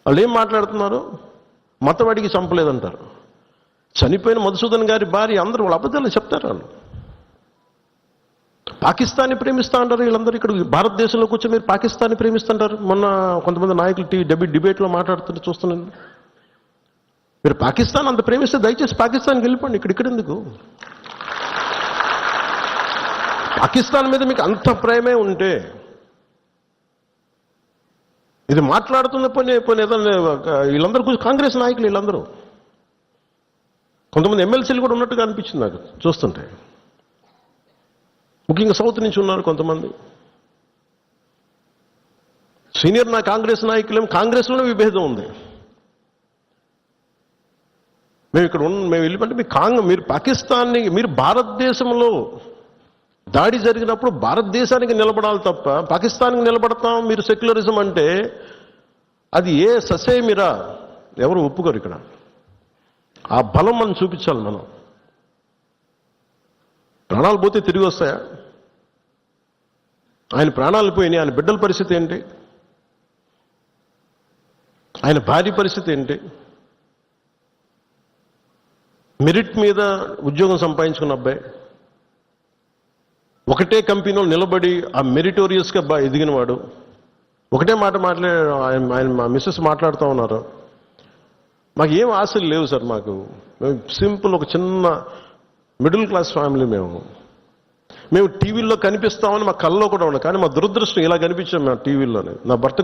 వాళ్ళు ఏం మాట్లాడుతున్నారు? మతవాడికి చంపలేదంటారు. చనిపోయిన మధుసూదన్ గారి భార్య అందరూ వాళ్ళు అబద్ధాలు చెప్తారు. వాళ్ళు పాకిస్తాన్ని ప్రేమిస్తా అంటారు. వీళ్ళందరూ ఇక్కడ భారతదేశంలో కూర్చొని మీరు పాకిస్తాన్ని ప్రేమిస్తుంటారు. మొన్న కొంతమంది నాయకులు డిబేట్లో మాట్లాడుతుంటే చూస్తున్నాను. మీరు పాకిస్తాన్ అంత ప్రేమిస్తే దయచేసి పాకిస్తాన్కి వెళ్ళిపోండి. ఇక్కడ ఎందుకు? పాకిస్తాన్ మీద మీకు అంత ప్రేమే ఉంటే ఇది మాట్లాడుతున్న పని ఏదైనా వీళ్ళందరూ కాంగ్రెస్ నాయకులు వీళ్ళందరూ కొంతమంది ఎమ్మెల్సీలు కూడా ఉన్నట్టుగా అనిపించింది నాకు చూస్తుంటే. ముఖ్యంగా సౌత్ నుంచి ఉన్నారు కొంతమంది సీనియర్ కాంగ్రెస్ నాయకులేం. కాంగ్రెస్లోనే విభేదం ఉంది. మేము ఇక్కడ మేము వెళ్ళిపోతే మీరు పాకిస్తాన్ని మీరు భారతదేశంలో దాడి జరిగినప్పుడు భారతదేశానికి నిలబడాలి తప్ప పాకిస్తాన్కి నిలబడతాం మీరు సెక్యులరిజం అంటే అది ఏ ససేమిరా ఎవరు ఒప్పుకోరు. ఇక్కడ ఆ బలం మనం చూపించాలి. మనం ప్రాణాలు పోతే తిరిగి వస్తాయా? ఆయన ప్రాణాలు పోయినాయి. ఆయన బిడ్డల పరిస్థితి ఏంటి? ఆయన భార్య పరిస్థితి ఏంటి? మెరిట్ మీద ఉద్యోగం సంపాదించుకున్న అబ్బాయి ఒకటే కంపెనీలో నిలబడి ఆ మెరిటోరియస్గా ఎదిగినవాడు. ఒకటే మాట ఆయన మా మిస్సెస్ మాట్లాడుతూ ఉన్నారు. మాకు ఏం ఆశలు లేవు సార్. మేము సింపుల్ ఒక చిన్న మిడిల్ క్లాస్ ఫ్యామిలీ. మేము టీవీల్లో కనిపిస్తామని మా కళ్ళలో కూడా ఉన్నాం. కానీ మా దురదృష్టం ఇలా కనిపించాం మా టీవీలోనే. నా భర్త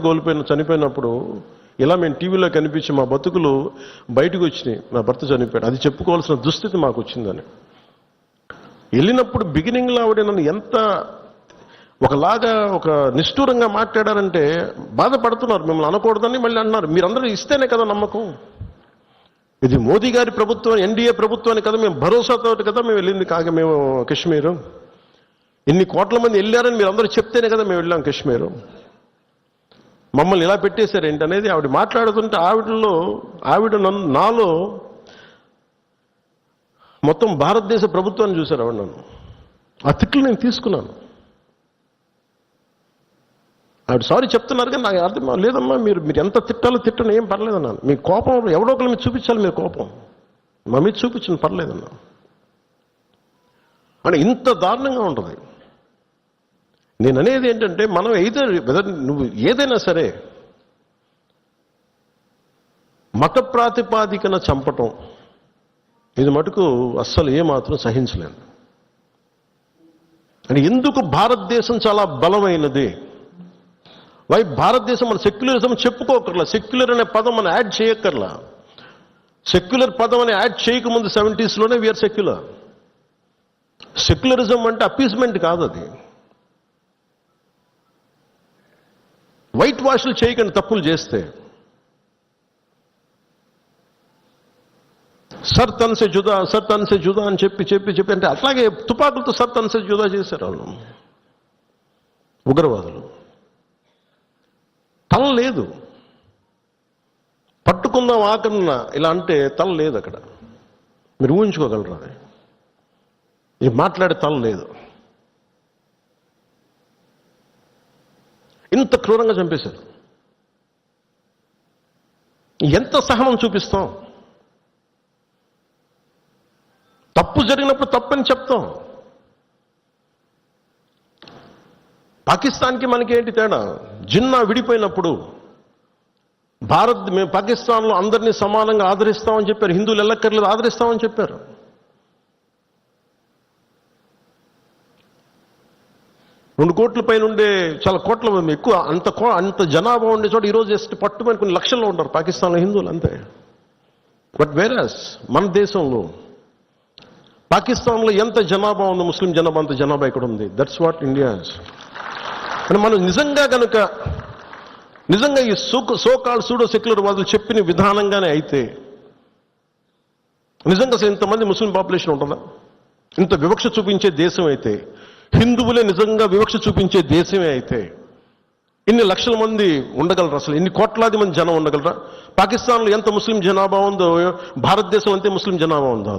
చనిపోయినప్పుడు ఇలా మేము టీవీలో కనిపించి మా బతుకులు బయటకు వచ్చినాయి. నా భర్త చనిపోయాడు. అది చెప్పుకోవాల్సిన దుస్థితి మాకు వచ్చిందని వెళ్ళినప్పుడు బిగినింగ్లో ఆవిడ నన్ను ఎంత ఒకలాగా ఒక నిష్ఠూరంగా మాట్లాడారంటే బాధపడుతున్నారు. మిమ్మల్ని అనకూడదని మళ్ళీ అన్నారు. మీరందరూ ఇస్తేనే కదా నమ్మకం. ఇది మోదీ గారి ప్రభుత్వం, ఎన్డీఏ ప్రభుత్వాన్ని కదా మేము భరోసాతో కదా మేము వెళ్ళింది. మేము కశ్మీరు ఇన్ని కోట్ల మంది వెళ్ళారని మీరు అందరూ చెప్తేనే కదా మేము వెళ్ళాం కశ్మీరు. మమ్మల్ని ఇలా పెట్టేశారు ఏంటి అనేది ఆవిడ మాట్లాడుతుంటే ఆవిడ నాలో మొత్తం భారతదేశ ప్రభుత్వాన్ని చూశారు ఆవిడ. నన్ను ఆ తిట్లు నేను తీసుకున్నాను. ఆవిడ సారీ చెప్తున్నారు కానీ నాకు అర్థం లేదమ్మా. మీరు ఎంత తిట్టాలో తిట్టను, ఏం పర్లేదన్నాను. మీ కోపం ఎవడో ఒకరి మీద చూపించాలి. మీరు కోపం మా మీద చూపించండి, పర్లేదన్నా. అని ఇంత దారుణంగా ఉంటుంది. నేను అనేది ఏంటంటే మనం నువ్వు ఏదైనా సరే మత ప్రాతిపాదికన చంపటం ఇది మటుకు అస్సలు ఏమాత్రం సహించలేను. అని ఎందుకు భారతదేశం చాలా బలమైనది. భారతదేశం మన సెక్యులరిజం చెప్పుకోకర్లా. సెక్యులర్ అనే పదం మనం యాడ్ చేయక్కర్లా. సెక్యులర్ పదం అని యాడ్ చేయకముందు 70s వీఆర్ సెక్యులర్. సెక్యులరిజం అంటే అపీస్మెంట్ కాదు. అది వైట్ వాష్లు చేయకండి తప్పులు చేస్తే. సర్ తన్ సే జుదా అని చెప్పి అంటే అట్లాగే తుపాకులతో సర్ తన్ సే జుదా చేశారు వాళ్ళు ఉగ్రవాదులు. తల లేదు. పట్టుకుందాం ఆకన్నా ఇలా అంటే తల లేదు అక్కడ. మీరు ఊహించుకోగలరు. అది ఇది మాట్లాడే తల లేదు. ఇంత క్రూరంగా చంపేశారు. ఎంత సహనం చూపిస్తాం? తప్పు జరిగినప్పుడు తప్పని చెప్తాం. పాకిస్తాన్కి మనకి ఏంటి తేడా? జిన్నా విడిపోయినప్పుడు మేము పాకిస్తాన్లో అందరినీ సమానంగా ఆదరిస్తామని చెప్పారు. హిందువులు ఎల్లక్కర్లేదు ఆదరిస్తామని చెప్పారు. రెండు కోట్ల పైన ఉండే చాలా కోట్ల ఎక్కువ అంత జనాభా ఉండే చోట ఈరోజు జస్ట్ పట్టుమని కొన్ని లక్షల్లో ఉంటారు పాకిస్తాన్లో హిందువులు అంతే. బట్ వేరస్ మన దేశంలో పాకిస్తాన్లో ఎంత జనాభా ఉందో ముస్లిం జనాభా అంత జనాభా ఇక్కడ ఉంది. That's what India. అని మనం నిజంగా ఈ సోకాల్ సూడో సెక్యులర్ వాదులు చెప్పిన విధానంగానే అయితే నిజంగా ఇంతమంది ముస్లిం పాపులేషన్ ఉంటుందా? ఇంత వివక్ష చూపించే దేశం అయితే, హిందువులే నిజంగా వివక్ష చూపించే దేశమే అయితే ఇన్ని లక్షల మంది ఉండగలరు? అసలు ఇన్ని కోట్లాది మంది జనం ఉండగలరా? పాకిస్తాన్లో ఎంత ముస్లిం జనాభా ఉందో భారతదేశం అంతే ముస్లిం జనాభా ఉందో.